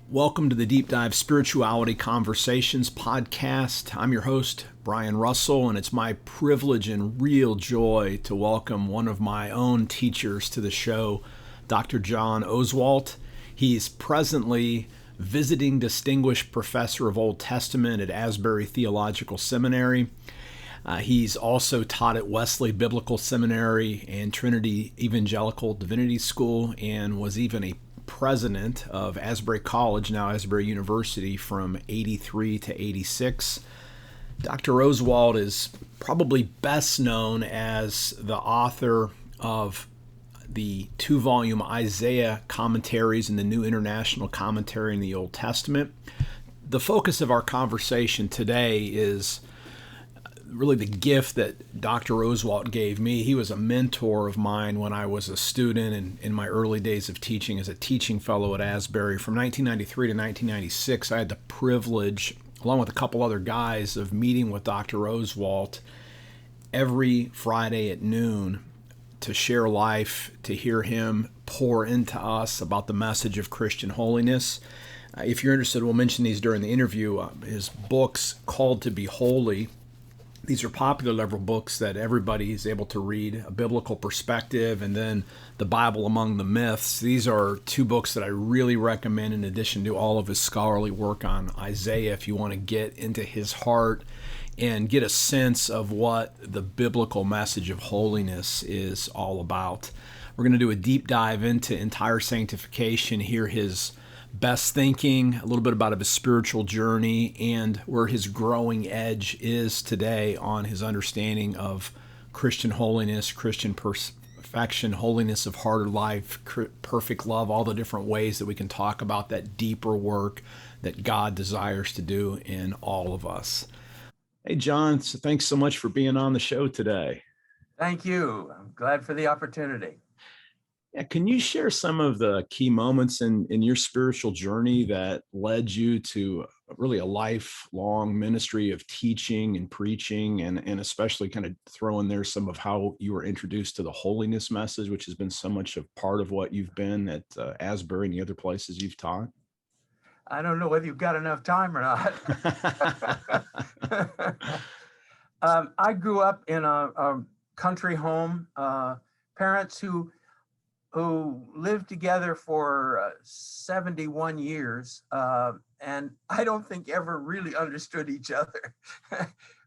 Welcome to the Deep Dive Spirituality Conversations podcast. I'm your host, Brian Russell, and it's my privilege and real joy to welcome one of my own teachers to the show, Dr. John Oswalt. He's presently visiting distinguished professor of Old Testament at Asbury Theological Seminary. He's also taught at Wesley Biblical Seminary and Trinity Evangelical Divinity School, and was even a president of Asbury College, now Asbury University, from 83 to 86. Dr. Oswalt is probably best known as the author of the two-volume Isaiah commentaries and the New International Commentary in the Old Testament. The focus of our conversation today is really the gift that Dr. Oswalt gave me. He was a mentor of mine when I was a student and in my early days of teaching as a teaching fellow at Asbury. From 1993 to 1996, I had the privilege, along with a couple other guys, of meeting with Dr. Oswalt every Friday at noon to share life, to hear him pour into us about the message of Christian holiness. If you're interested, we'll mention these during the interview. His books, Called to Be Holy. These are popular level books that everybody is able to read, a biblical perspective, and then The Bible Among the Myths. These are two books that I really recommend in addition to all of his scholarly work on Isaiah if you want to get into his heart and get a sense of what the biblical message of holiness is all about. We're going to do a deep dive into entire sanctification, hear his best thinking, a little bit about his spiritual journey, and where his growing edge is today on his understanding of Christian holiness, Christian perfection, holiness of heart or life, perfect love, all the different ways that we can talk about that deeper work that God desires to do in all of us. Hey, John, so thanks so much for being on the show today. Thank you. I'm glad for the opportunity. Yeah, can you share some of the key moments in your spiritual journey that led you to really a lifelong ministry of teaching and preaching, and especially kind of throw in there some of how you were introduced to the holiness message, which has been so much of part of what you've been at Asbury and the other places you've taught? I don't know whether you've got enough time or not. I grew up in a country home, parents who lived together for 71 years, and I don't think ever really understood each other.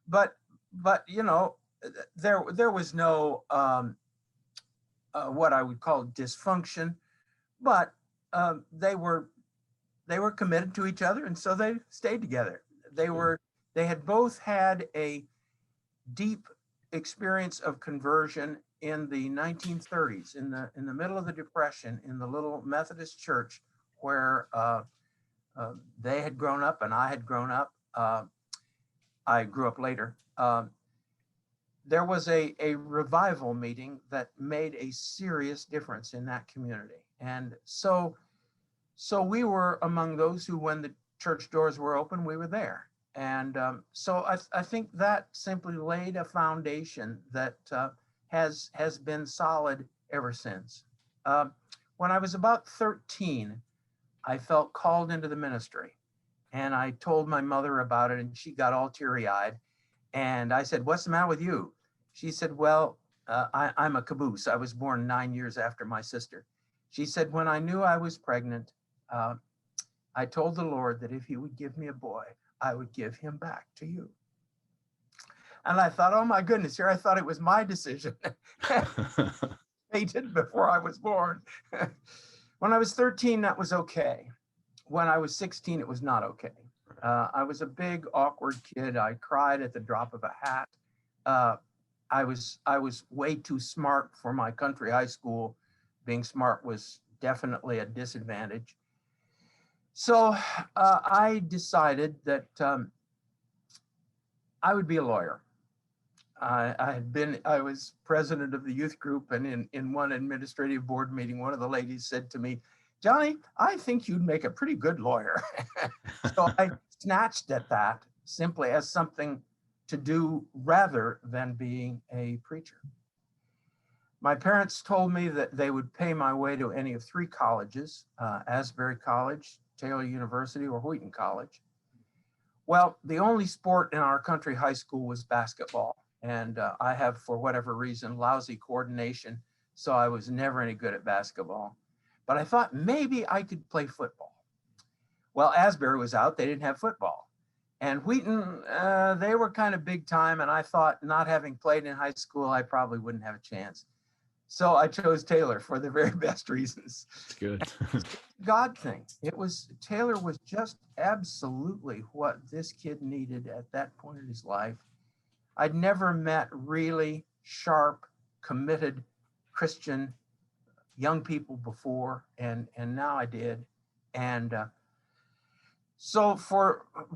but you know, there was no what I would call dysfunction, but they were committed to each other, and so they stayed together. They had both had a deep experience of conversion in the 1930s, in the middle of the Depression, in the little Methodist church where they had grown up and I had grown up. I grew up later. There was a revival meeting that made a serious difference in that community. And so we were among those who, when the church doors were open, we were there. And so I think that simply laid a foundation that has been solid ever since. When I was about 13, I felt called into the ministry, and I told my mother about it, and she got all teary-eyed. And I said, "What's the matter with you?" She said, "Well, I'm a caboose. I was born 9 years after my sister." She said, "When I knew I was pregnant, I told the Lord that if he would give me a boy, I would give him back to you." And I thought, oh my goodness, here I thought it was my decision. They did before I was born. When I was 13, that was okay. When I was 16, it was not okay. I was a big, awkward kid. I cried at the drop of a hat. I was way too smart for my country high school. Being smart was definitely a disadvantage. So I decided that I would be a lawyer. I was president of the youth group, and in one administrative board meeting, one of the ladies said to me, "Johnny, I think you'd make a pretty good lawyer." So I snatched at that simply as something to do rather than being a preacher. My parents told me that they would pay my way to any of three colleges, Asbury College, Taylor University or Wheaton College. Well, the only sport in our country high school was basketball. And I have, for whatever reason, lousy coordination. So I was never any good at basketball. But I thought maybe I could play football. Well, Asbury was out. They didn't have football. And Wheaton, they were kind of big time. And I thought, not having played in high school, I probably wouldn't have a chance. So I chose Taylor for the very best reasons. It's good. God thing. Taylor was just absolutely what this kid needed at that point in his life. I'd never met really sharp, committed Christian young people before, and now I did. And so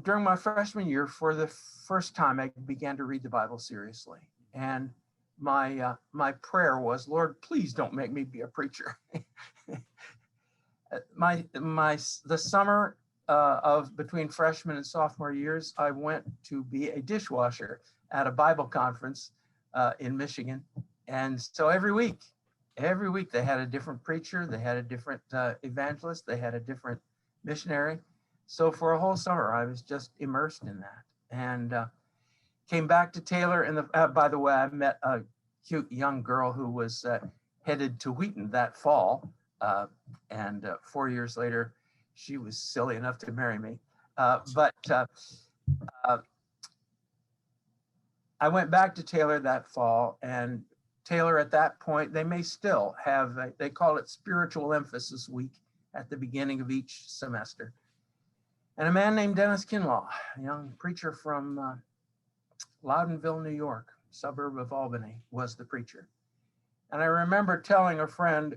during my freshman year, for the first time, I began to read the Bible seriously. And my prayer was, Lord, please don't make me be a preacher. The summer of between freshman and sophomore years, I went to be a dishwasher at a Bible conference in Michigan. And so every week they had a different preacher, they had a different evangelist, they had a different missionary. So for a whole summer, I was just immersed in that. And came back to Taylor. And by the way, I met a cute young girl who was headed to Wheaton that fall. And 4 years later, she was silly enough to marry me. But I went back to Taylor that fall, and Taylor at that point, they may still have, they call it spiritual emphasis week at the beginning of each semester. And a man named Dennis Kinlaw, a young preacher from Loudonville, New York, suburb of Albany, was the preacher. And I remember telling a friend,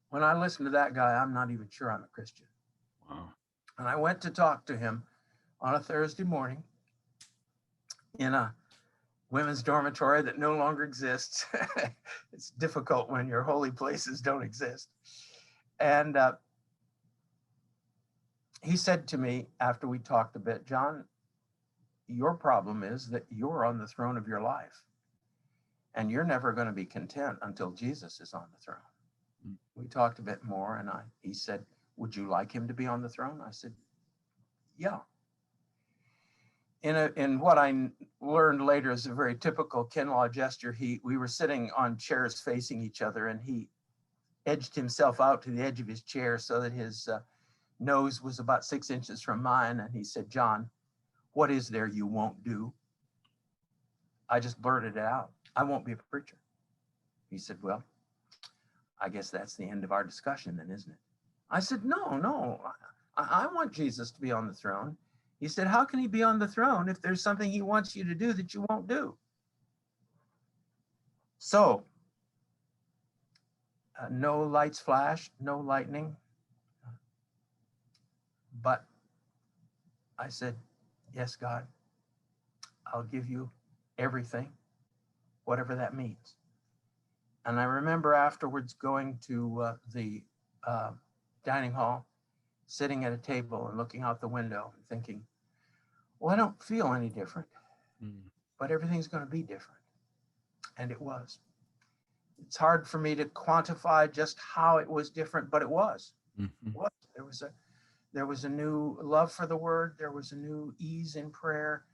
when I listen to that guy, I'm not even sure I'm a Christian. Wow. And I went to talk to him on a Thursday morning in a women's dormitory that no longer exists. It's difficult when your holy places don't exist. And he said to me after we talked a bit, John, your problem is that you're on the throne of your life. And you're never going to be content until Jesus is on the throne. We talked a bit more, and he said, would you like him to be on the throne? I said, yeah. In what I learned later is a very typical Kinlaw gesture, we were sitting on chairs facing each other, and he edged himself out to the edge of his chair so that his nose was about 6 inches from mine. And he said, John, what is there you won't do? I just blurted it out. I won't be a preacher. He said, well, I guess that's the end of our discussion then, isn't it? I said, no, I want Jesus to be on the throne. He said, how can he be on the throne if there's something he wants you to do that you won't do? So, no lights flash, no lightning. But I said, yes, God, I'll give you everything, whatever that means. And I remember afterwards going to the dining hall, sitting at a table and looking out the window and thinking, well, I don't feel any different, but everything's going to be different. And it was. It's hard for me to quantify just how it was different, but it was. Mm-hmm. It was. There was a new love for the word. There was a new ease in prayer.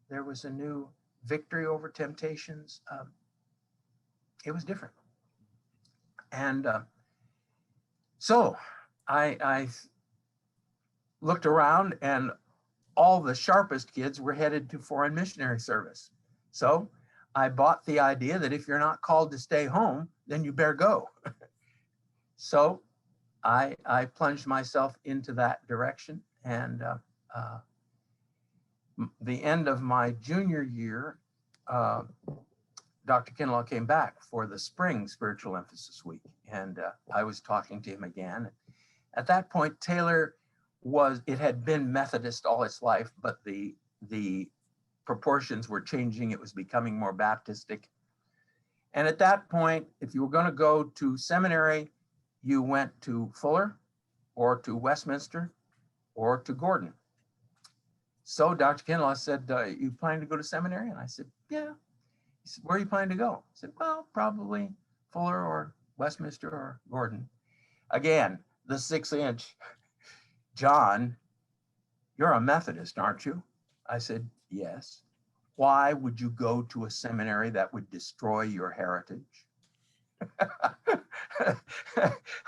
There was a new victory over temptations. It was different. And so I looked around, and all the sharpest kids were headed to foreign missionary service. So I bought the idea that if you're not called to stay home, then you better go. So I plunged myself into that direction. And the end of my junior year, Dr. Kinlaw came back for the spring spiritual emphasis week. And I was talking to him again. At that point, Taylor it had been Methodist all its life, but the proportions were changing. It was becoming more Baptistic. And at that point, if you were going to go to seminary, you went to Fuller or to Westminster or to Gordon. So Dr. Kinlaw said, you planning to go to seminary? And I said, yeah. He said, where are you planning to go? I said, well, probably Fuller or Westminster or Gordon. Again, the 6-inch. John, "You're a Methodist, aren't you?" I said, "Yes." "Why would you go to a seminary that would destroy your heritage?"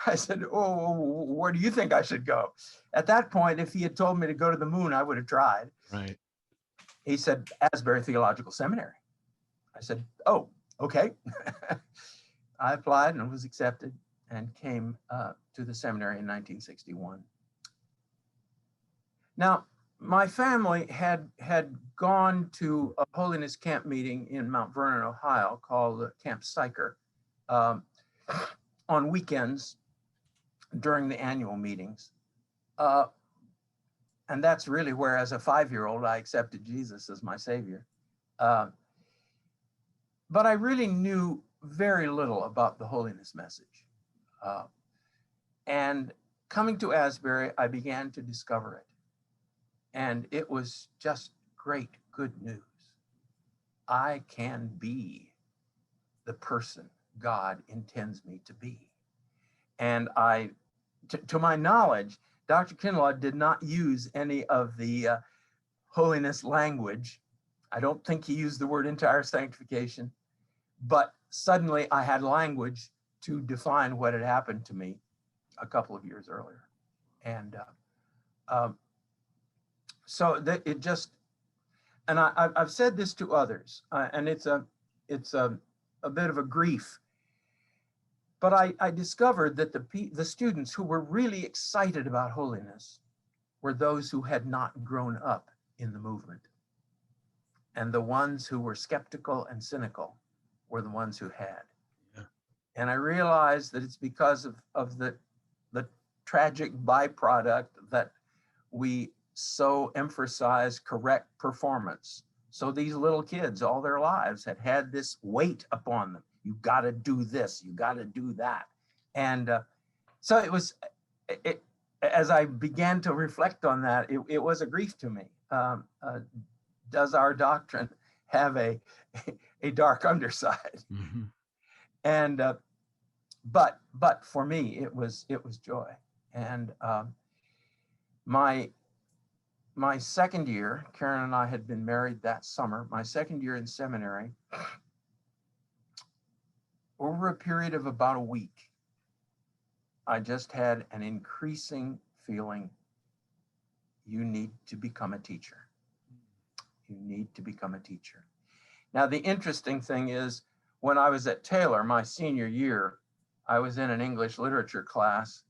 I said, "Oh, where do you think I should go?" At that point, if he had told me to go to the moon, I would have tried. Right. He said, "Asbury Theological Seminary." I said, "Oh, okay." I applied and was accepted and came to the seminary in 1961. Now, my family had gone to a Holiness camp meeting in Mount Vernon, Ohio, called Camp Syker, um, on weekends during the annual meetings. And that's really where, as a 5-year-old, I accepted Jesus as my Savior. But I really knew very little about the holiness message. And coming to Asbury, I began to discover it. And it was just great, good news. I can be the person God intends me to be. And to my knowledge, Dr. Kinlaw did not use any of the holiness language. I don't think he used the word entire sanctification, but suddenly I had language to define what had happened to me a couple of years earlier. And so that it just, and I've said this to others, and it's a bit of a grief, but I discovered that the students who were really excited about holiness were those who had not grown up in the movement. And the ones who were skeptical and cynical were the ones who had. Yeah. And I realized that it's because of the tragic byproduct that we so emphasize correct performance. So these little kids all their lives had this weight upon them. You got to do this, you got to do that. And so as I began to reflect on that, it was a grief to me. Does our doctrine have a dark underside? Mm-hmm. And but for me, it was joy. And my second year, Karen and I had been married that summer. My second year in seminary, over a period of about a week, I just had an increasing feeling, you need to become a teacher. You need to become a teacher. Now, the interesting thing is, when I was at Taylor, my senior year, I was in an English literature class,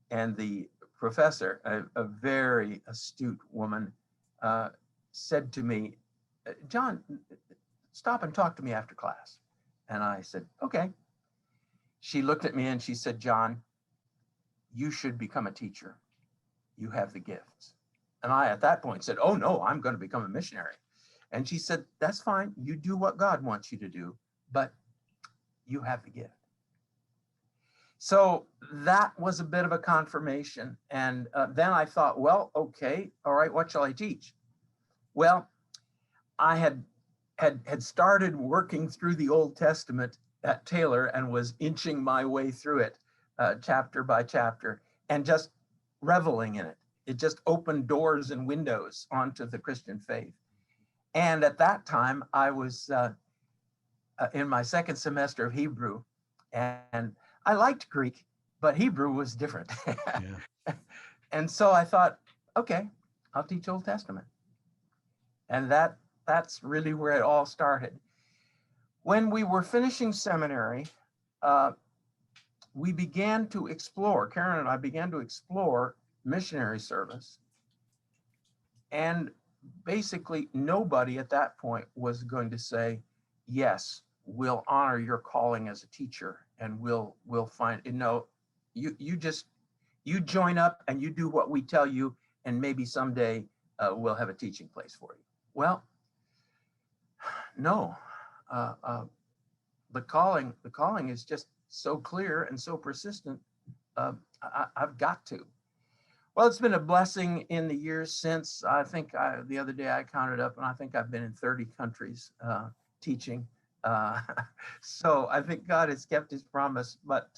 and the professor, a very astute woman, said to me, "John, stop and talk to me after class." And I said, "Okay." She looked at me and she said, "John, you should become a teacher. You have the gifts." And I, at that point, said, "Oh no, I'm going to become a missionary." And she said, "That's fine. You do what God wants you to do, but you have the gift." So that was a bit of a confirmation. And then I thought, well, okay, all right, what shall I teach? Well, I had started working through the Old Testament at Taylor and was inching my way through it chapter by chapter and just reveling in it. It just opened doors and windows onto the Christian faith. And at that time, I was in my second semester of Hebrew, and I liked Greek, but Hebrew was different. Yeah. And so I thought, okay, I'll teach Old Testament. And that's really where it all started. When we were finishing seminary, we began to explore, Karen and I began to explore missionary service. And basically nobody at that point was going to say, yes, we'll honor your calling as a teacher and we'll find, no, you join up and you do what we tell you, and maybe someday we'll have a teaching place for you. Well, no, the calling is just so clear and so persistent. I've got to. Well, it's been a blessing in the years since. I think the other day I counted up, and I think I've been in 30 countries teaching. So I think God has kept his promise, but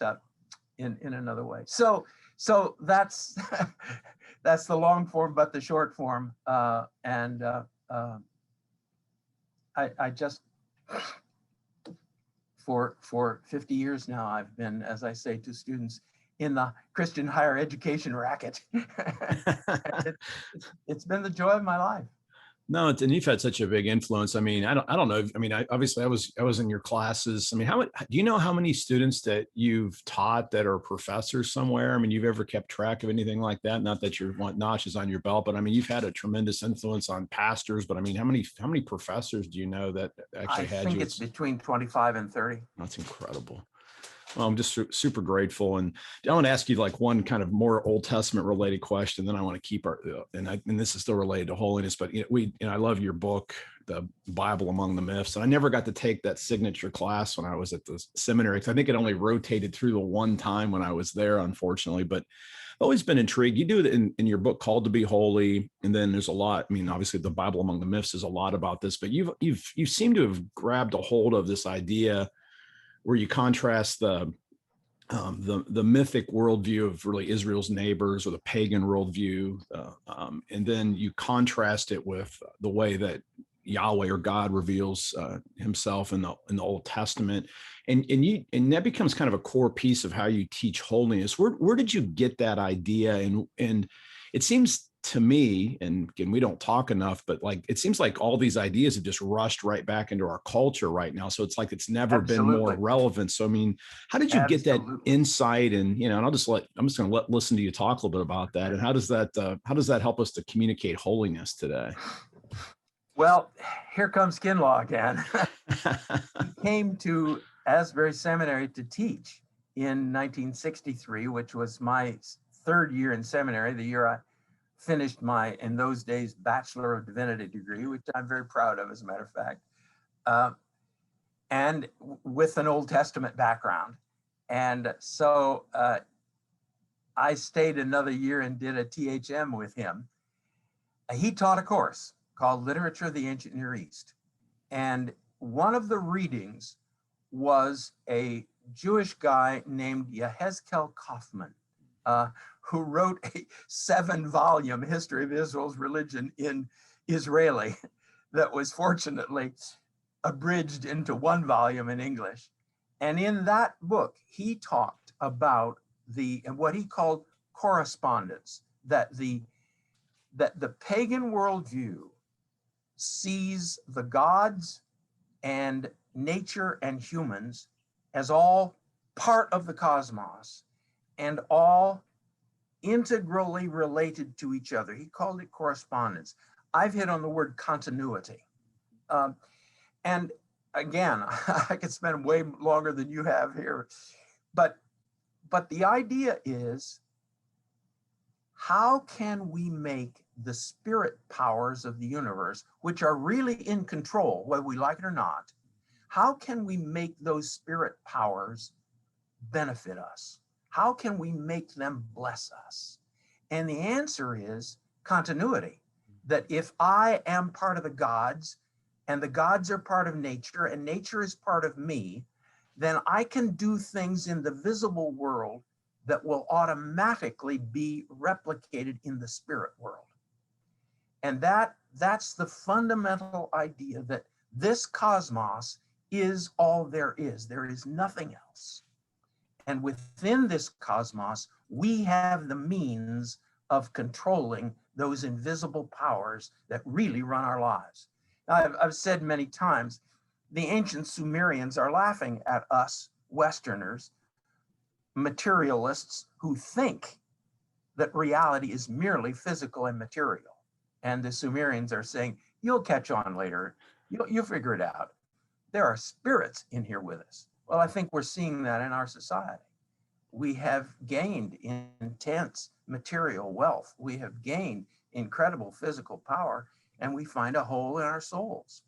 in another way. So that's that's the long form, but the short form. I just, for 50 years now, I've been, as I say to students, in the Christian higher education racket. It's been the joy of my life. No, and you've had such a big influence. I mean, I don't know. I mean, obviously I was in your classes. I mean, do you know how many students that you've taught that are professors somewhere? I mean, you've ever kept track of anything like that? Not that you want notches on your belt, but I mean, you've had a tremendous influence on pastors. But I mean, how many professors do you know that actually I had think you? it's between 25 and 30. That's incredible. Well, I'm just super grateful, and I want to ask you like one kind of more Old Testament related question. Then I want to keep and this is still related to holiness, but I love your book, The Bible Among the Myths, and I never got to take that signature class when I was at the seminary because I think it only rotated through the one time when I was there, unfortunately. But I've always been intrigued. You do it in your book, Called to Be Holy, and then there's a lot. I mean, obviously, The Bible Among the Myths is a lot about this, but you seem to have grabbed a hold of this idea where you contrast the mythic worldview of really Israel's neighbors or the pagan worldview, and then you contrast it with the way that Yahweh or God reveals Himself in the Old Testament, and that becomes kind of a core piece of how you teach holiness. Where did you get that idea? And it seems to me, and again, we don't talk enough, but like it seems like all these ideas have just rushed right back into our culture right now. So it's like it's never been more relevant. So I mean, how did you get that insight? And and I'm just going to listen to you talk a little bit about that. And how does that help us to communicate holiness today? Well, here comes Kinlaw again. He came to Asbury Seminary to teach in 1963, which was my third year in seminary, the year I finished my, in those days, Bachelor of Divinity degree, which I'm very proud of, as a matter of fact, and with an Old Testament background. And so I stayed another year and did a THM with him. He taught a course called Literature of the Ancient Near East. And one of the readings was a Jewish guy named Yehezkel Kaufman, who wrote a 7-volume history of Israel's religion in Israeli that was fortunately abridged into 1 volume in English. And in that book, he talked about what he called correspondence, that the pagan worldview sees the gods and nature and humans as all part of the cosmos and all integrally related to each other. He called it correspondence. I've hit on the word continuity. And again, I could spend way longer than you have here, but the idea is, how can we make the spirit powers of the universe, which are really in control, whether we like it or not, how can we make those spirit powers benefit us? How can we make them bless us? And the answer is continuity. That if I am part of the gods, and the gods are part of nature, and nature is part of me, then I can do things in the visible world that will automatically be replicated in the spirit world. And that's the fundamental idea, that this cosmos is all there is. There is nothing else. And within this cosmos, we have the means of controlling those invisible powers that really run our lives. Now, I've said many times, the ancient Sumerians are laughing at us Westerners, materialists who think that reality is merely physical and material. And the Sumerians are saying, you'll catch on later. You'll figure it out. There are spirits in here with us. Well, I think we're seeing that in our society. We have gained intense material wealth. We have gained incredible physical power, and we find a hole in our souls.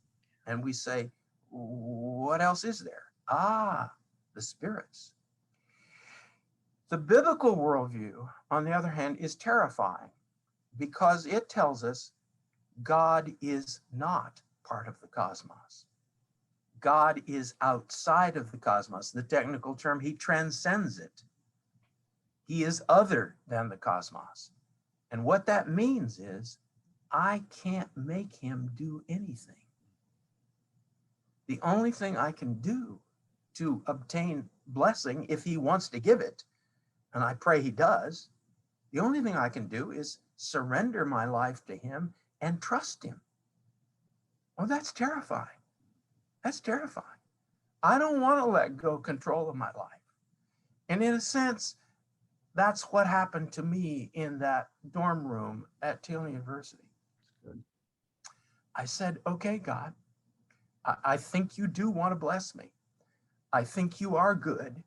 And we say, what else is there? The spirits. The biblical worldview, on the other hand, is terrifying because it tells us God is not part of the cosmos. God is outside of the cosmos. The technical term, he transcends it. He is other than the cosmos. And what that means is I can't make him do anything. The only thing I can do to obtain blessing, if he wants to give it, and I pray he does, the only thing I can do is surrender my life to him and trust him. Well, that's terrifying. That's terrifying. I don't want to let go control of my life. And in a sense, that's what happened to me in that dorm room at Thiel University. Good. I said, okay, God, I think you do want to bless me. I think you are good,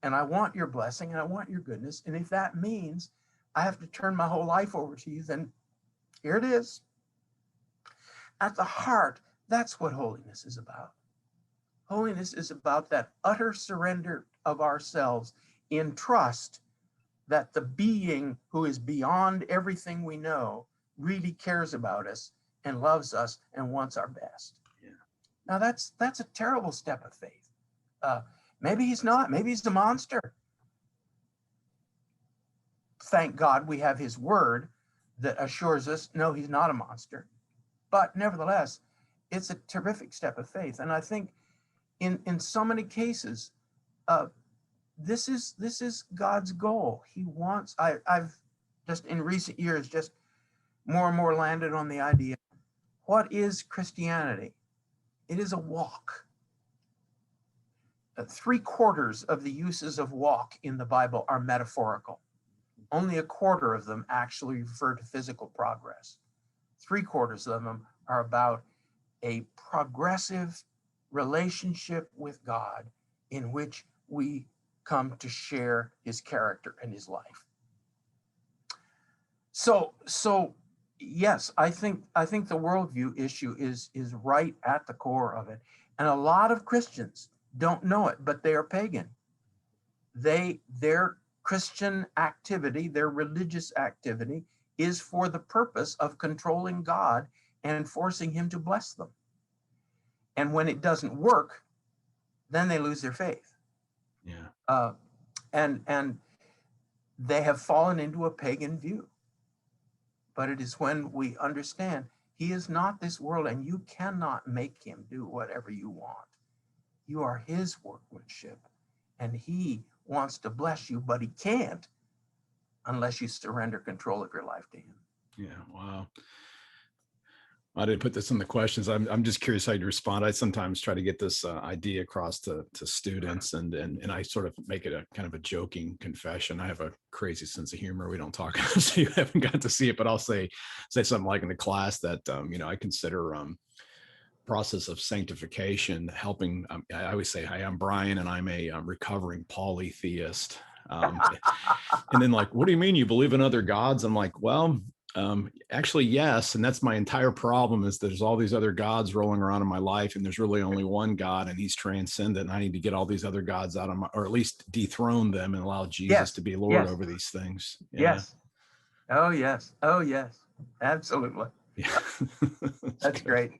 and I want your blessing, and I want your goodness. And if that means I have to turn my whole life over to you, then here it is. At the heart, that's what holiness is about. Holiness is about that utter surrender of ourselves in trust that the being who is beyond everything we know really cares about us and loves us and wants our best. Yeah. Now that's a terrible step of faith. Maybe he's not. Maybe he's a monster. Thank God we have his word that assures us, no, he's not a monster. But nevertheless, it's a terrific step of faith. And I think in so many cases, this is God's goal. He wants, I've just in recent years, just more and more landed on the idea, what is Christianity? It is a walk. 3/4 of the uses of walk in the Bible are metaphorical. Only 1/4 of them actually refer to physical progress. 3/4 of them are about a progressive relationship with God in which we come to share his character and his life. So yes, I think the worldview issue is right at the core of it. And a lot of Christians don't know it, but they are pagan. Their Christian activity, their religious activity is for the purpose of controlling God and forcing him to bless them. And when it doesn't work, then they lose their faith. Yeah. And they have fallen into a pagan view. But it is when we understand he is not this world and you cannot make him do whatever you want. You are his workmanship and he wants to bless you, but he can't unless you surrender control of your life to him. Yeah. Wow. I didn't put this in the questions. I'm just curious how you respond. I sometimes try to get this idea across to students, and I sort of make it a kind of a joking confession. I have a crazy sense of humor. We don't talk, so you haven't got to see it, but I'll say something like in the class that I consider process of sanctification helping. I always say, "Hi, I'm Brian, and I'm a recovering polytheist." And then like, what do you mean you believe in other gods? I'm like, well. Actually, yes. And that's my entire problem is there's all these other gods rolling around in my life and there's really only one God and he's transcendent. And I need to get all these other gods out of or at least dethrone them and allow Jesus to be Lord over these things. Yeah. Yes. Oh, yes. Oh, yes. Absolutely. Yeah. That's great.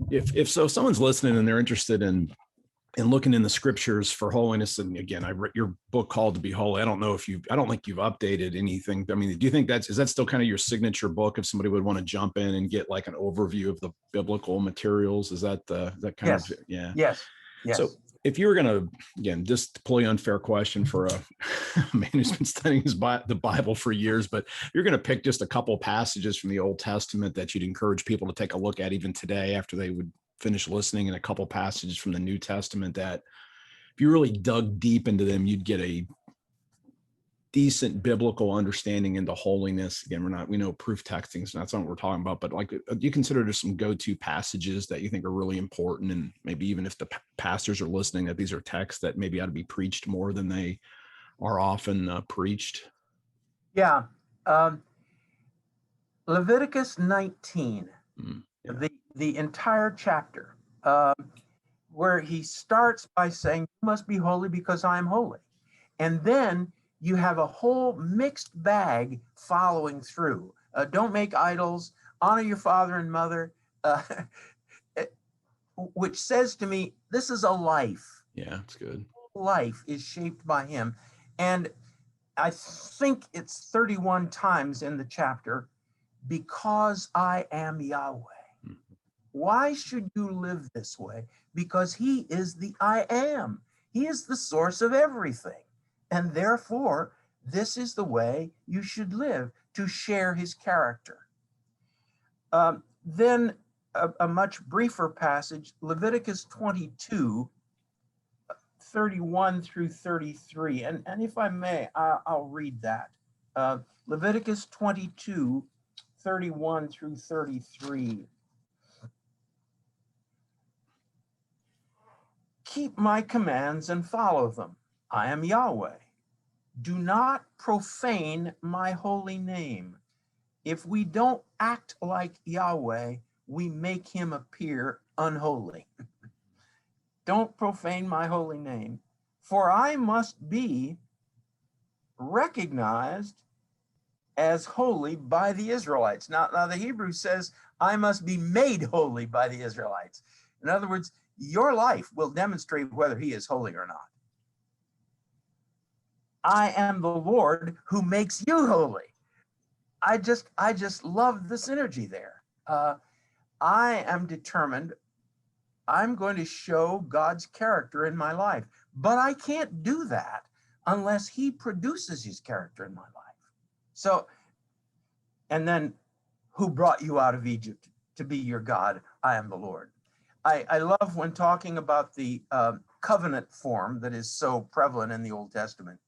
If someone's listening and they're interested in looking in the scriptures for holiness, and again, I read your book Called to Be Holy. I don't think you've updated anything. I mean, do you think is that still kind of your signature book if somebody would want to jump in and get like an overview of the biblical materials? Is that that kind of, yeah. Yes. So if you were going to, again, just totally unfair question for a man who's been studying the Bible for years, but you're going to pick just a couple passages from the Old Testament that you'd encourage people to take a look at even today after they would finish listening, and a couple passages from the New Testament that if you really dug deep into them, you'd get a decent biblical understanding into holiness. Again, we know proof texting is not something we're talking about, but like, do you consider there's some go-to passages that you think are really important? And maybe even if the pastors are listening, that these are texts that maybe ought to be preached more than they are often preached? Yeah. Leviticus 19, the entire chapter, where he starts by saying, you must be holy because I am holy. And then you have a whole mixed bag following through. Don't make idols, honor your father and mother, which says to me, this is a life. Yeah, it's good. Life is shaped by him. And I think it's 31 times in the chapter, because I am Yahweh. Why should you live this way? Because he is the I am. He is the source of everything. And therefore, this is the way you should live, to share his character. Then a much briefer passage, Leviticus 22, 31 through 33. And if I may, I'll read that. Leviticus 22, 31 through 33. Keep my commands and follow them. I am Yahweh. Do not profane my holy name. If we don't act like Yahweh, we make him appear unholy. Don't profane my holy name, for I must be recognized as holy by the Israelites. Now the Hebrew says, I must be made holy by the Israelites. In other words, your life will demonstrate whether he is holy or not. I am the Lord who makes you holy. I just love the synergy there. I am determined, I'm going to show God's character in my life, but I can't do that unless he produces his character in my life. So, and then, who brought you out of Egypt to be your God? I am the Lord. I love when talking about the covenant form that is so prevalent in the Old Testament,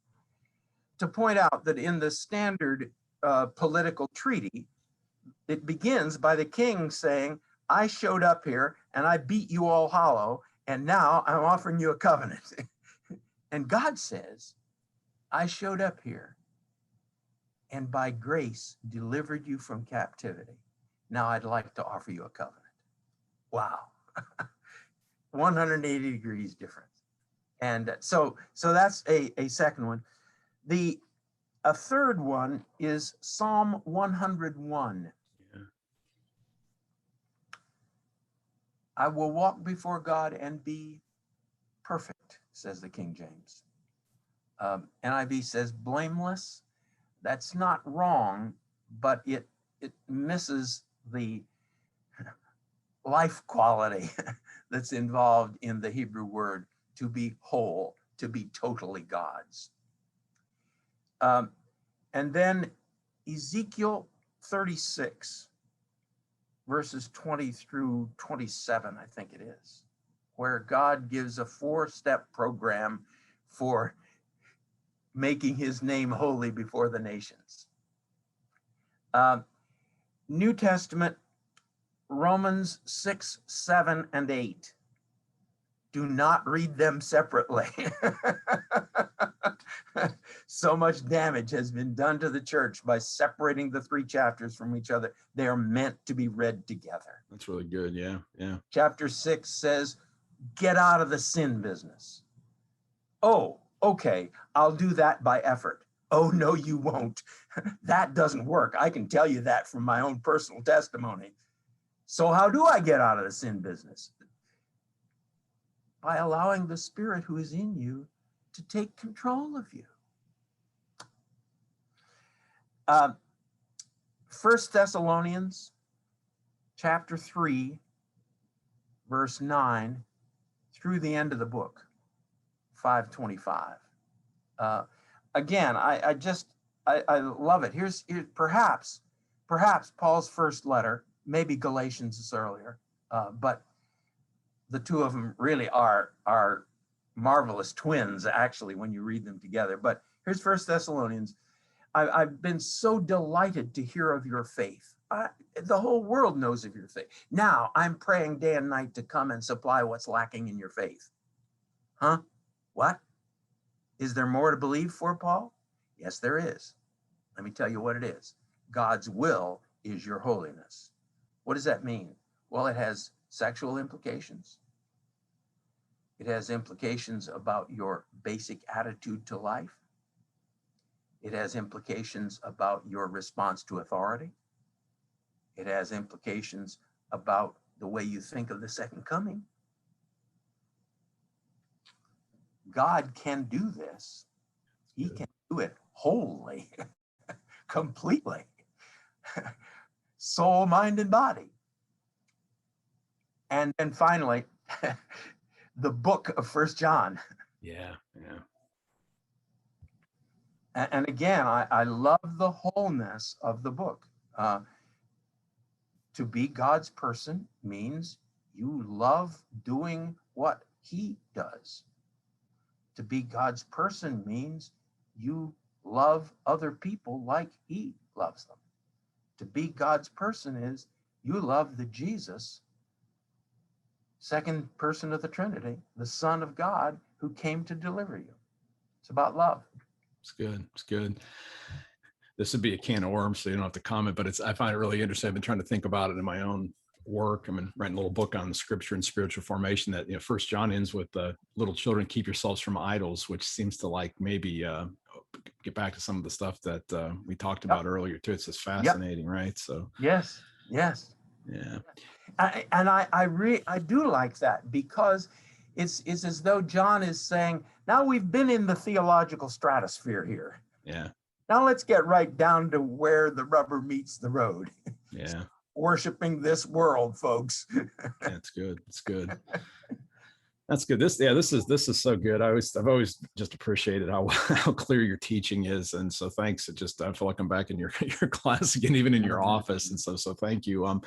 to point out that in the standard political treaty, it begins by the king saying, I showed up here and I beat you all hollow, and now I'm offering you a covenant. And God says, I showed up here and by grace delivered you from captivity. Now I'd like to offer you a covenant. Wow. 180 degrees difference. And so that's a second one. A third one is Psalm 101. Yeah. I will walk before God and be perfect, says the King James. NIV says blameless. That's not wrong, but it misses the life quality that's involved in the Hebrew word to be whole, to be totally God's. And then Ezekiel 36, verses 20 through 27, I think it is, where God gives a 4-step program for making his name holy before the nations. New Testament, Romans 6, 7, and 8. Do not read them separately. So much damage has been done to the church by separating the 3 chapters from each other. They are meant to be read together. That's really good. Yeah. Chapter 6 says, get out of the sin business. Oh, okay, I'll do that by effort. Oh, no, you won't. That doesn't work. I can tell you that from my own personal testimony. So how do I get out of the sin business? By allowing the Spirit who is in you to take control of you. 1 Thessalonians chapter 3, verse 9, through the end of the book, 5:25. Again, I love it. Here's perhaps Paul's first letter, maybe Galatians is earlier, but the two of them really are marvelous twins, actually, when you read them together. But here's 1 Thessalonians. I've been so delighted to hear of your faith. The whole world knows of your faith. Now I'm praying day and night to come and supply what's lacking in your faith. Huh? What? Is there more to believe for, Paul? Yes, there is. Let me tell you what it is. God's will is your holiness. What does that mean? Well, it has sexual implications. It has implications about your basic attitude to life. It has implications about your response to authority. It has implications about the way you think of the second coming. God can do this. He can do it wholly, completely, soul, mind, and body. And then finally, the book of First John. Yeah, yeah. And again, I love the wholeness of the book. To be God's person means you love doing what he does. To be God's person means you love other people like he loves them. To be God's person is you love the Jesus, second person of the Trinity, the Son of God, who came to deliver you. It's about love. It's good. It's good. This would be a can of worms, so you don't have to comment, but I find it really interesting. I've been trying to think about it in my own work. I've been writing a little book on the scripture and spiritual formation that, First John ends with little children, keep yourselves from idols, which seems to like maybe get back to some of the stuff that we talked about earlier too. It's just fascinating, right? So yes. Yeah. I do like that, because it's as though John is saying, now we've been in the theological stratosphere here. Yeah. Now let's get right down to where the rubber meets the road. Yeah. Worshiping this world, folks. Yeah, it's good. It's good. That's good. This is so good. I've always just appreciated how clear your teaching is, and so thanks. I feel like I'm back in your class again, even in your office, and so thank you.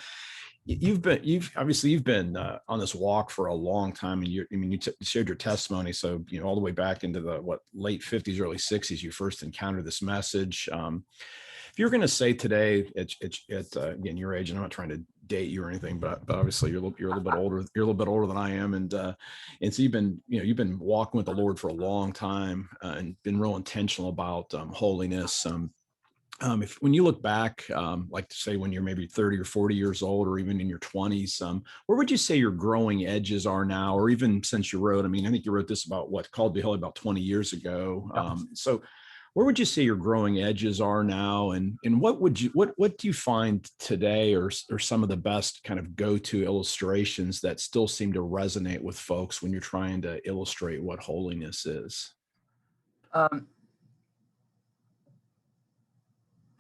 You've been on this walk for a long time, and you shared your testimony. So all the way back into the late 50s, early 60s, you first encountered this message. If you're going to say today at again your age, and I'm not trying to date you or anything, but obviously you're a little bit older. You're a little bit older than I am, and so you've been walking with the Lord for a long time and been real intentional about holiness. When you look back, like to say when you're maybe 30 or 40 years old, or even in your 20s, where would you say your growing edges are now, or even since you wrote? I think you wrote this about Called to Be Holy about 20 years ago. So where would you say your growing edges are now, and what do you find today, or some of the best kind of go-to illustrations that still seem to resonate with folks when you're trying to illustrate what holiness is?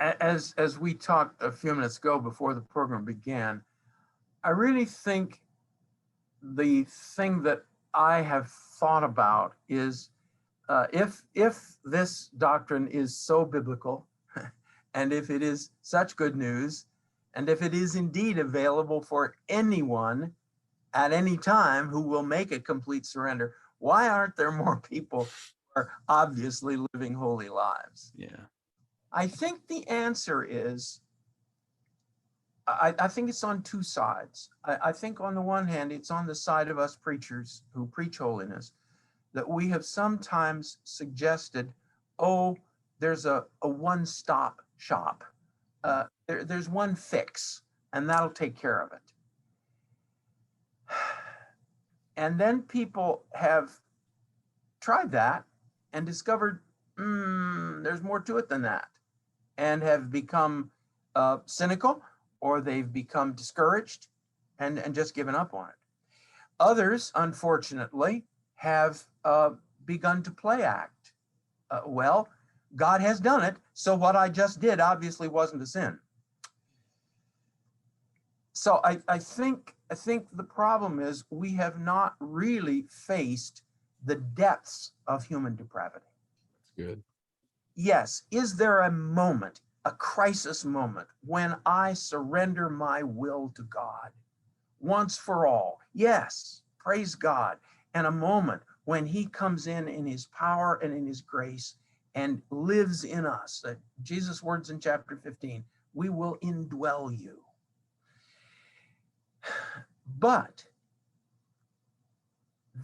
As we talked a few minutes ago before the program began, I really think the thing that I have thought about is if this doctrine is so biblical, and if it is such good news, and if it is indeed available for anyone at any time who will make a complete surrender, why aren't there more people who are obviously living holy lives? Yeah. I think the answer is, I think it's on two sides. I think on the one hand, it's on the side of us preachers who preach holiness, that we have sometimes suggested, oh, there's a one-stop shop. There's one fix, and that'll take care of it. And then people have tried that and discovered there's more to it than that, and have become cynical, or they've become discouraged and just given up on it. Others, unfortunately, have begun to play act. Well, God has done it, so what I just did obviously wasn't a sin. So I think the problem is we have not really faced the depths of human depravity. That's good. Yes, is there a moment, a crisis moment, when I surrender my will to God once for all? Yes, praise God. And a moment when he comes in his power and in his grace and lives in us. Jesus' words in chapter 15, we will indwell you. But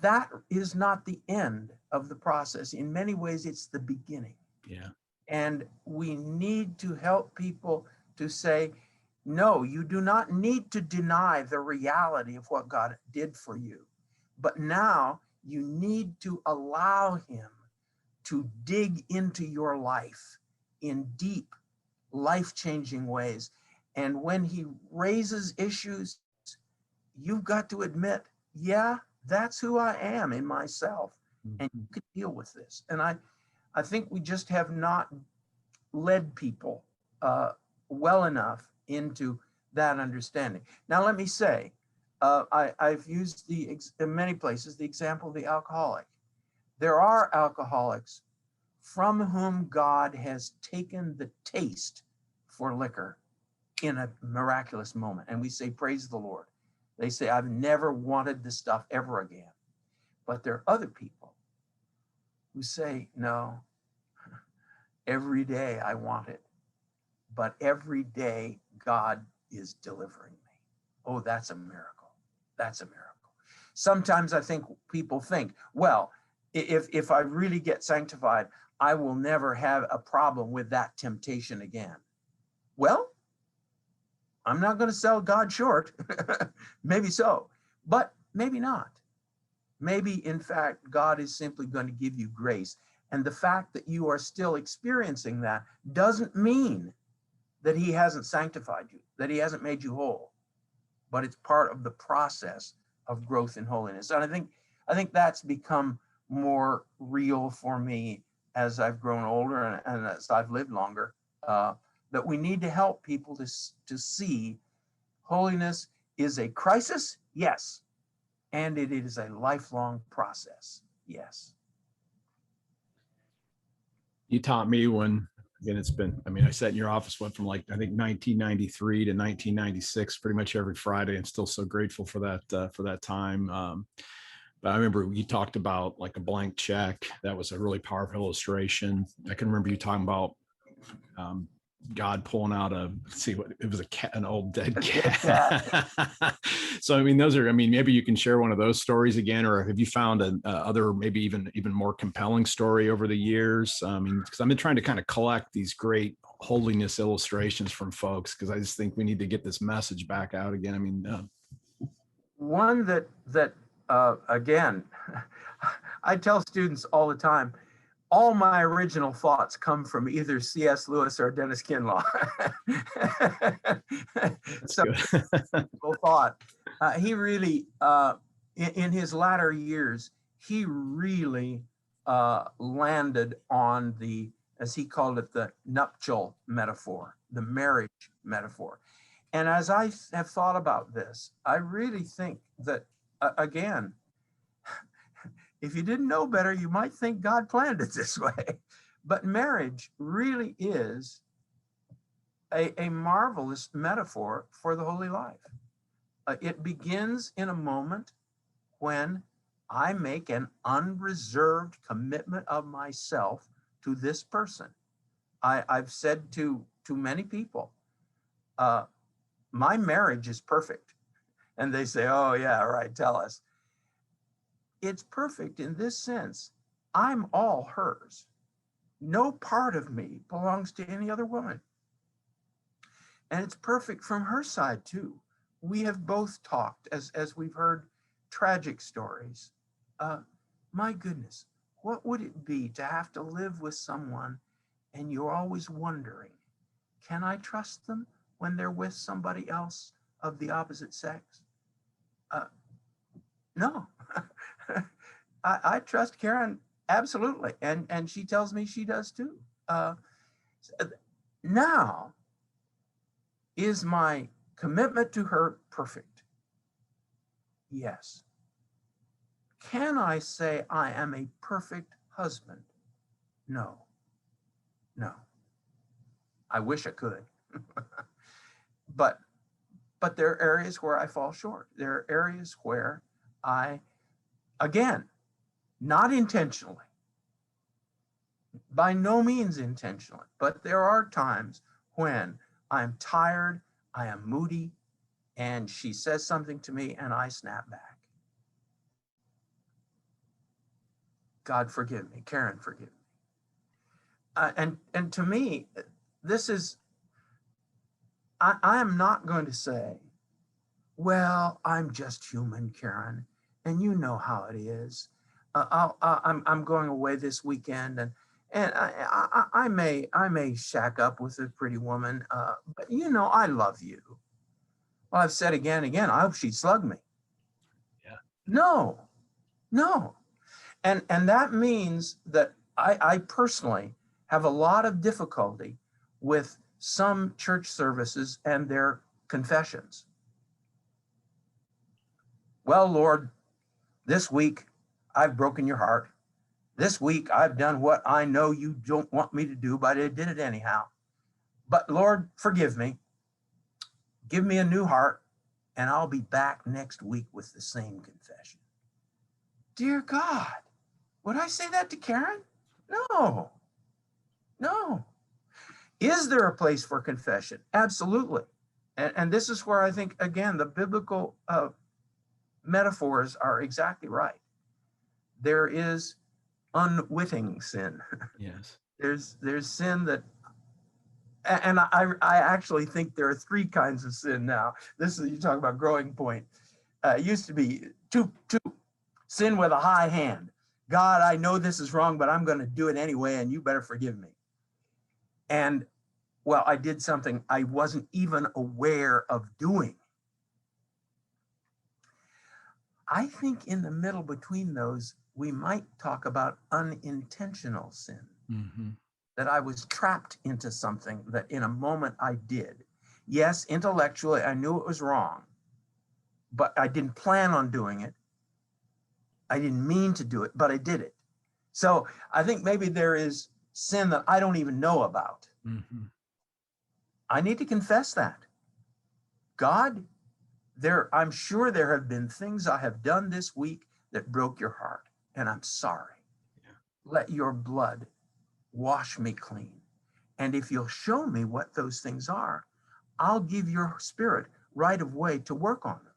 that is not the end of the process. In many ways, it's the beginning. Yeah. And we need to help people to say, no, you do not need to deny the reality of what God did for you. But now you need to allow him to dig into your life in deep, life-changing ways. And when he raises issues, you've got to admit, yeah, that's who I am in myself. And you can deal with this. And I think we just have not led people well enough into that understanding. Now, let me say, I've used in many places the example of the alcoholic. There are alcoholics from whom God has taken the taste for liquor in a miraculous moment. And we say, praise the Lord. They say, I've never wanted this stuff ever again. But there are other people who say, no, every day I want it, but every day God is delivering me. Oh, that's a miracle. That's a miracle. Sometimes I think people think, well, if I really get sanctified, I will never have a problem with that temptation again. Well, I'm not going to sell God short. Maybe so, but maybe not. Maybe, in fact, God is simply going to give you grace. And the fact that you are still experiencing that doesn't mean that he hasn't sanctified you, that he hasn't made you whole, but it's part of the process of growth in holiness. And I think that's become more real for me as I've grown older and as I've lived longer, that we need to help people to see holiness is a crisis, yes, and it is a lifelong process, yes. You taught me when, again, it's been, I mean, I sat in your office, went from like, I think 1993 to 1996, pretty much every Friday. I'm still so grateful for that time. But I remember you talked about like a blank check. That was a really powerful illustration. I can remember you talking about God pulling out it was a cat, an old dead cat. So, I mean, maybe you can share one of those stories again, or have you found other, maybe even more compelling story over the years? I mean, because I've been trying to kind of collect these great holiness illustrations from folks, because I just think we need to get this message back out again. I mean, one that again, I tell students all the time, all my original thoughts come from either C.S. Lewis or Dennis Kinlaw. So thought. He really, in his latter years, he really landed on the, as he called it, the nuptial metaphor, the marriage metaphor. And as I have thought about this, I really think that, again, if you didn't know better, you might think God planned it this way. But marriage really is a marvelous metaphor for the holy life. It begins in a moment when I make an unreserved commitment of myself to this person. I've said to many people, my marriage is perfect. And they say, oh, yeah, right, tell us. It's perfect in this sense. I'm all hers. No part of me belongs to any other woman. And it's perfect from her side, too. We have both talked, as we've heard tragic stories. My goodness, what would it be to have to live with someone and you're always wondering, can I trust them when they're with somebody else of the opposite sex? No. I trust Karen absolutely, and she tells me she does too. Now, is my commitment to her perfect? Yes. Can I say I am a perfect husband? No. No. I wish I could. But there are areas where I fall short. There are areas where I, again, not intentionally, by no means intentionally, but there are times when I'm tired, I am moody, and she says something to me and I snap back. God forgive me, Karen forgive me. And to me, this is, I am not going to say, well, I'm just human, Karen, and you know how it is. I'm going away this weekend, and I may shack up with a pretty woman, but you know I love you. Well, I've said again and again, I hope she'd slug me. Yeah. No, and that means that I personally have a lot of difficulty with some church services and their confessions. Well, Lord, this week I've broken your heart. This week I've done what I know you don't want me to do, but I did it anyhow. But Lord, forgive me. Give me a new heart, and I'll be back next week with the same confession. Dear God, would I say that to Karen? No, no. Is there a place for confession? Absolutely. And this is where I think, again, the biblical metaphors are exactly right. There is unwitting sin. Yes. There's sin that, and I actually think there are three kinds of sin now. This is, you talk about growing point. It used to be two, sin with a high hand. God, I know this is wrong, but I'm going to do it anyway, and you better forgive me. And, well, I did something I wasn't even aware of doing. I think in the middle between those, we might talk about unintentional sin. Mm-hmm. That I was trapped into something that in a moment I did. Yes, intellectually, I knew it was wrong, but I didn't plan on doing it. I didn't mean to do it, but I did it. So I think maybe there is sin that I don't even know about. Mm-hmm. I need to confess that. God, I'm sure there have been things I have done this week that broke your heart, and I'm sorry. Yeah. Let your blood wash me clean. And if you'll show me what those things are, I'll give your Spirit right of way to work on them.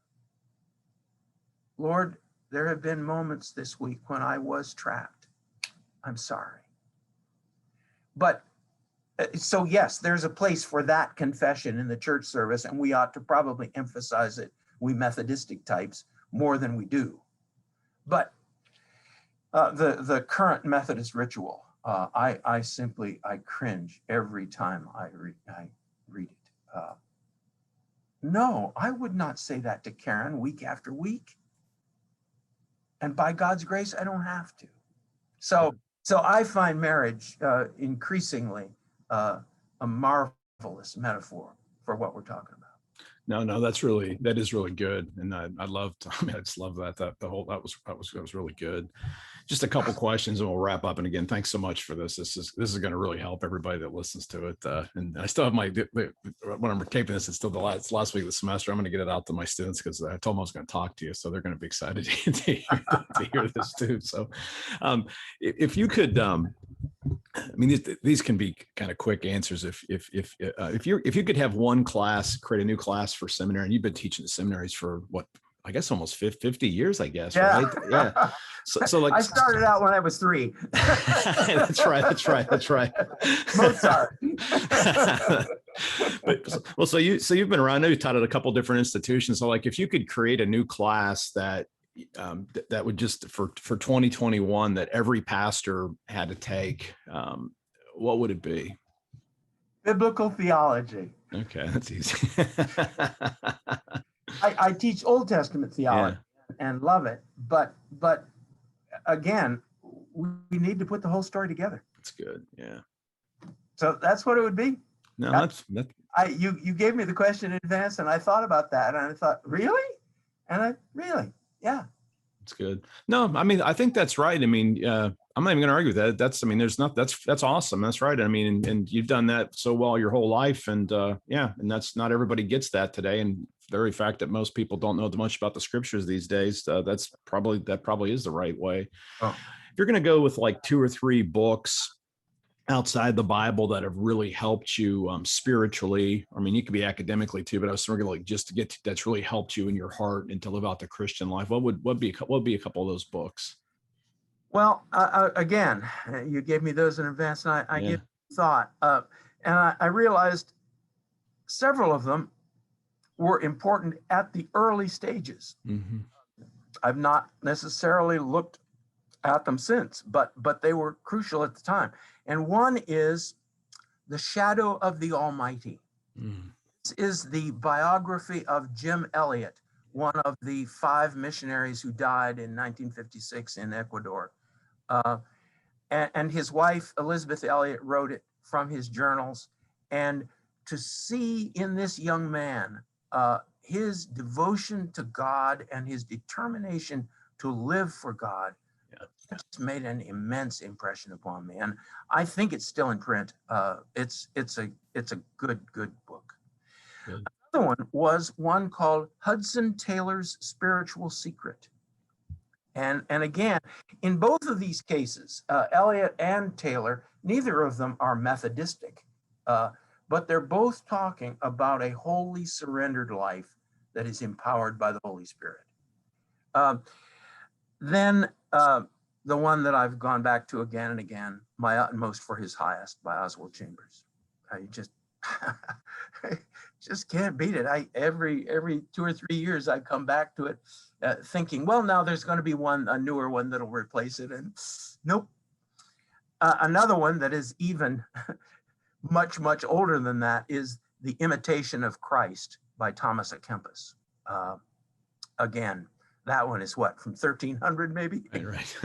Lord, there have been moments this week when I was trapped. I'm sorry. But so yes, there's a place for that confession in the church service, and we ought to probably emphasize it, we Methodistic types, more than we do. But the current Methodist ritual, I cringe every time I read it. No, I would not say that to Karen week after week. And by God's grace, I don't have to. So I find marriage increasingly a marvelous metaphor for what we're talking about. No, that is really good. And I just love that that was really good. Just a couple questions and we'll wrap up. And again, thanks so much for this. This is going to really help everybody that listens to it. And I still have when I'm taping this, it's still the last week of the semester. I'm going to get it out to my students because I told them I was going to talk to you. So they're going to be excited to hear this too. So if you could, I mean, these can be kind of quick answers. If you could have one class, create a new class for seminary, and you've been teaching the seminaries for what, I guess almost 50 years, I guess, yeah. right? Yeah. So like I started out when I was 3. That's right. Mozart. So you've been around. I know you taught at a couple different institutions. So like if you could create a new class that would just for 2021 that every pastor had to take, what would it be? Biblical theology. Okay, that's easy. I teach Old Testament theology and love it, but again, we need to put the whole story together. That's good. Yeah. So that's what it would be. No, you gave me the question in advance, and I thought about that, and I thought, really? Yeah. That's good. No, I mean, I think that's right. I mean, I'm not even going to argue with that. That's awesome. That's right. I mean, and you've done that so well your whole life. And and that's not everybody gets that today. And the very fact that most people don't know much about the scriptures these days, that probably is the right way. Oh. If you're going to go with like 2 or 3 books outside the Bible that have really helped you spiritually, I mean, you could be academically too, but I was sort of like just to get to, that's really helped you in your heart and to live out the Christian life. What would be a couple of those books? Well, again, you gave me those in advance, and I give thought, and I realized several of them were important at the early stages. Mm-hmm. I've not necessarily looked at them since, but they were crucial at the time. And one is The Shadow of the Almighty. Mm. This is the biography of Jim Elliot, one of the 5 missionaries who died in 1956 in Ecuador. and his wife, Elizabeth Elliot, wrote it from his journals. And to see in this young man his devotion to God and his determination to live for God, it's made an immense impression upon me. And I think it's still in print. It's a good book. Good. Another one was one called Hudson Taylor's Spiritual Secret. And again, in both of these cases, Eliot and Taylor, neither of them are Methodistic, but they're both talking about a wholly surrendered life that is empowered by the Holy Spirit. Then the one that I've gone back to again and again, My Utmost for His Highest by Oswalt Chambers. You just can't beat it. Every 2 or 3 years I come back to it, thinking, well, now there's going to be a newer one that'll replace it, and nope. Another one that is even much older than that is The Imitation of Christ by Thomas à Kempis. Again, that one is what, from 1300 maybe? Right.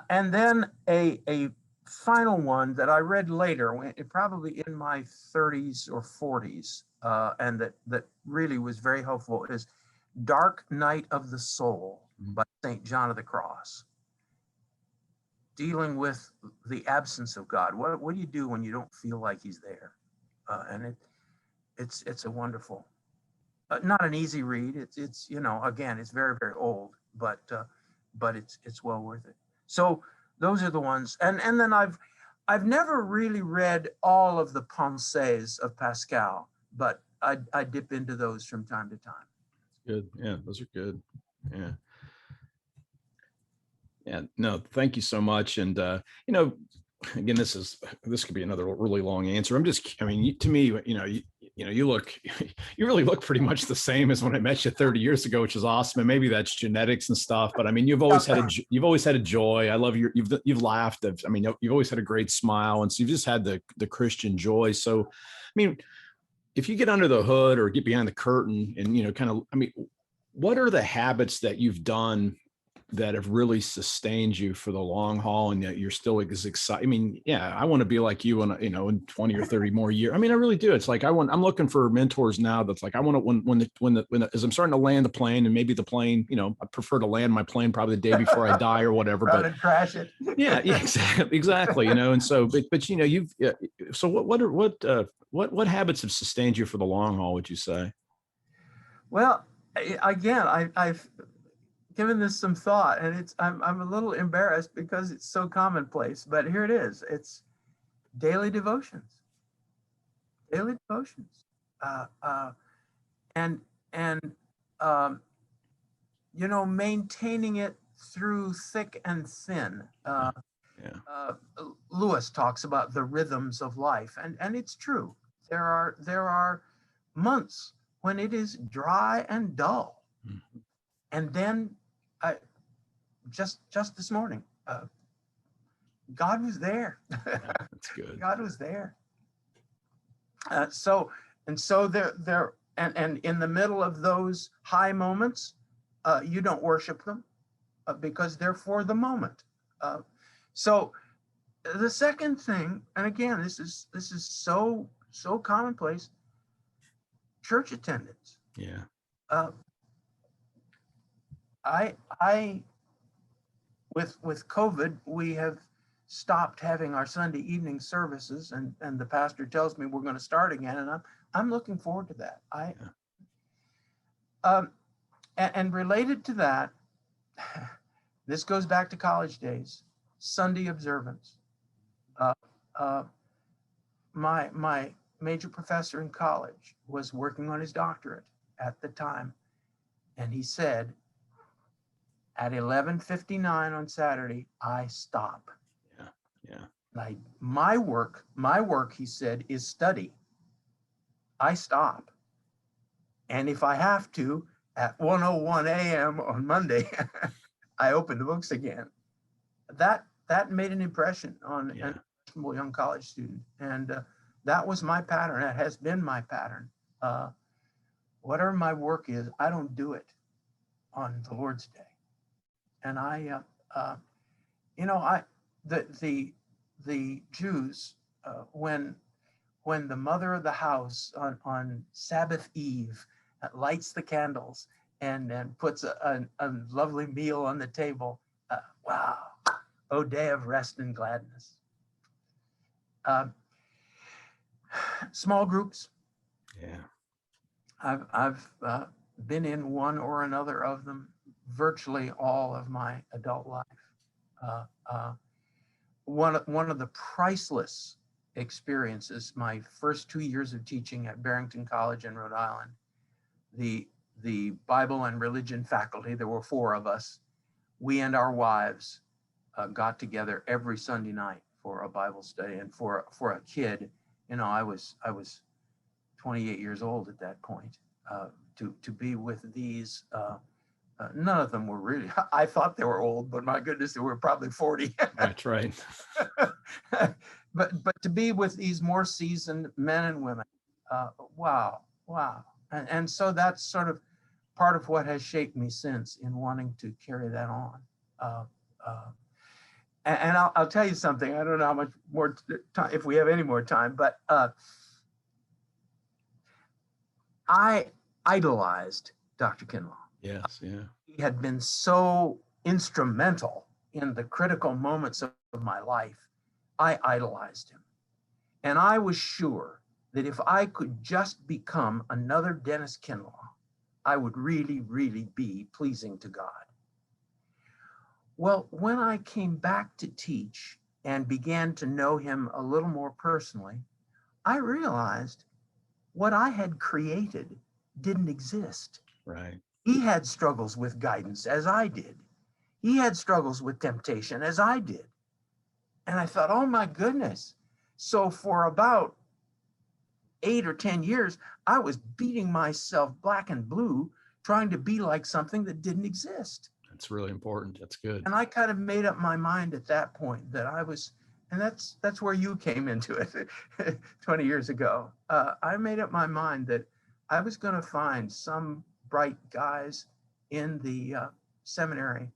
And then a final one that I read later, probably in my 30s or 40s, and that really was very helpful, is Dark Night of the Soul by St. John of the Cross. Dealing with the absence of God. What do you do when you don't feel like he's there? And it's a wonderful, not an easy read. It's again, it's very old, but it's well worth it. So those are the ones. And then I've never really read all of the Pensées of Pascal, but I dip into those from time to time. Good. Yeah, those are good. Yeah. Yeah, no, thank you so much. And, again, this could be another really long answer. To me, you really look pretty much the same as when I met you 30 years ago, which is awesome. And maybe that's genetics and stuff, but I mean, you've always had a joy. I love you've laughed. You've always had a great smile. And so you've just had the Christian joy. So, I mean, if you get under the hood or get behind the curtain and, what are the habits that you've done that have really sustained you for the long haul, and that you're still as excited? I want to be like you in 20 or 30 more years. I really do. It's like I'm looking for mentors now. That's like I want to as I'm starting to land the plane, and maybe the plane, I prefer to land my plane probably the day before I die or whatever. But crash it. yeah, exactly. And so, you've so what habits have sustained you for the long haul, would you say? Well, again, I've given this some thought, and I'm a little embarrassed because it's so commonplace, but here it is. It's daily devotions. Daily devotions. Maintaining it through thick and thin. Lewis talks about the rhythms of life, and it's true. There are months when it is dry and dull. Mm-hmm. And then just this morning, God was there. That's good. God was there. So there and in the middle of those high moments, you don't worship them because they're for the moment. So the second thing, and again, this is so commonplace, church attendance. Yeah. I with COVID, we have stopped having our Sunday evening services, and the pastor tells me we're going to start again, and I'm looking forward to that. And related to that, this goes back to college days, Sunday observance. My major professor in college was working on his doctorate at the time, and he said, at 11:59 on Saturday, I stop. Yeah. My work, he said, is study. I stop. And if I have to, at 1:01 a.m. on Monday, I open the books again. That made an impression on an young college student. And that was my pattern. That has been my pattern. Whatever my work is, I don't do it on the Lord's Day. And I the Jews, when the mother of the house on Sabbath Eve lights the candles and puts a lovely meal on the table, wow, oh day of rest and gladness. Small groups. Yeah. I've been in one or another of them virtually all of my adult life. One of the priceless experiences, my first 2 years of teaching at Barrington College in Rhode Island, the Bible and religion faculty, there were 4 of us, we and our wives got together every Sunday night for a Bible study. And for a kid, I was 28 years old at that point, to be with these, none of them were really, I thought they were old, but my goodness, they were probably 40. That's right. But to be with these more seasoned men and women, wow. And so that's sort of part of what has shaped me since in wanting to carry that on. And I'll tell you something, I don't know how much more time, if we have any more time, but I idolized Dr. Kinlaw. Yes, yeah. He had been so instrumental in the critical moments of my life. I idolized him. And I was sure that if I could just become another Dennis Kinlaw, I would really, really be pleasing to God. Well, when I came back to teach and began to know him a little more personally, I realized what I had created didn't exist. Right. He had struggles with guidance as I did. He had struggles with temptation as I did. And I thought, oh my goodness. So for about 8 or 10 years, I was beating myself black and blue, trying to be like something that didn't exist. That's really important. That's good. And I kind of made up my mind at that point that I was, and that's where you came into it 20 years ago. I made up my mind that I was going to find some bright guys in the seminary,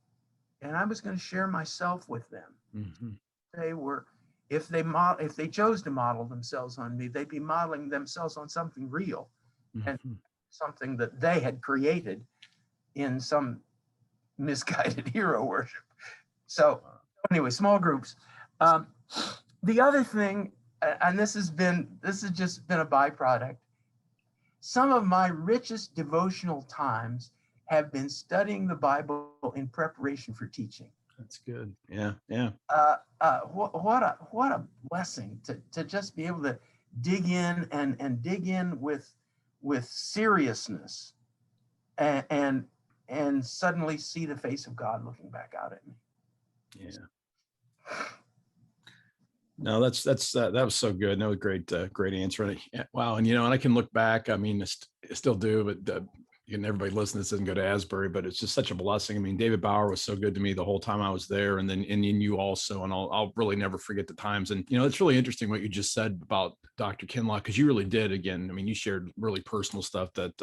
and I was going to share myself with them. Mm-hmm. They were, if they chose to model themselves on me, they'd be modeling themselves on something real, mm-hmm. and something that they had created in some misguided hero worship. So anyway, small groups. The other thing, and this has just been a byproduct, some of my richest devotional times have been studying the Bible in preparation for teaching. That's good. Yeah, yeah. What a blessing to just be able to dig in and dig in with seriousness and suddenly see the face of God looking back out at me. Yeah. No, that was so good. No, great answer. Wow. And, and I can look back, I mean, I still do, but everybody listening to this doesn't go to Asbury, but it's just such a blessing. I mean, David Bauer was so good to me the whole time I was there. And then, and you also, and I'll really never forget the times. And, it's really interesting what you just said about Dr. Kinlaw, because you really did. Again, I mean, you shared really personal stuff that,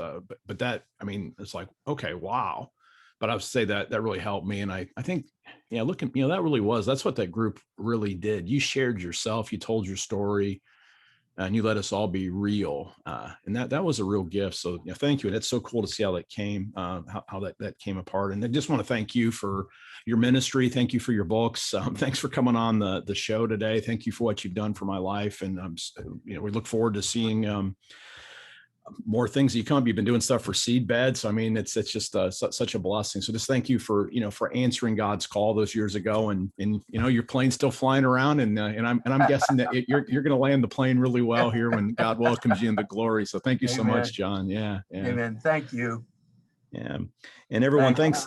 but that, I mean, it's like, okay, wow. But I would say that really helped me. And I think, looking, that really that's what that group really did. You shared yourself, you told your story, and you let us all be real. And that was a real gift. So thank you. And it's so cool to see how that came, how that came apart. And I just want to thank you for your ministry. Thank you for your books. Thanks for coming on the show today. Thank you for what you've done for my life. And we look forward to seeing more things that you come up. You've been doing stuff for Seed Bed. So, I mean, it's just such a blessing. So just thank you for answering God's call those years ago, and your plane's still flying around, and I'm guessing that you're going to land the plane really well here when God welcomes you into glory. So thank you so much, John. Yeah. Amen. Thank you. Yeah. And everyone, thanks.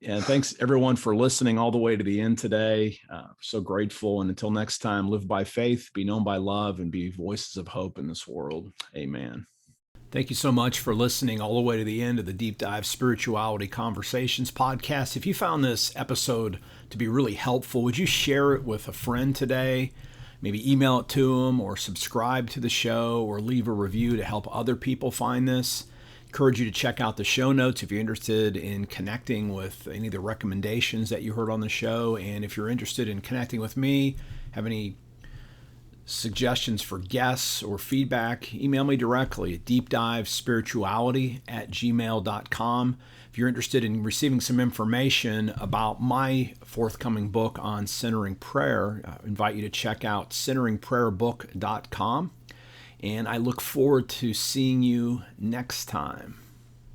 And thanks everyone for listening all the way to the end today. So grateful. And until next time, live by faith, be known by love, and be voices of hope in this world. Amen. Thank you so much for listening all the way to the end of the Deep Dive Spirituality Conversations podcast. If you found this episode to be really helpful, would you share it with a friend today? Maybe email it to them, or subscribe to the show, or leave a review to help other people find this. Encourage you to check out the show notes if you're interested in connecting with any of the recommendations that you heard on the show. And if you're interested in connecting with me, have any suggestions for guests or feedback, email me directly at deepdivespirituality@gmail.com. If you're interested in receiving some information about my forthcoming book on centering prayer, I invite you to check out centeringprayerbook.com. And I look forward to seeing you next time.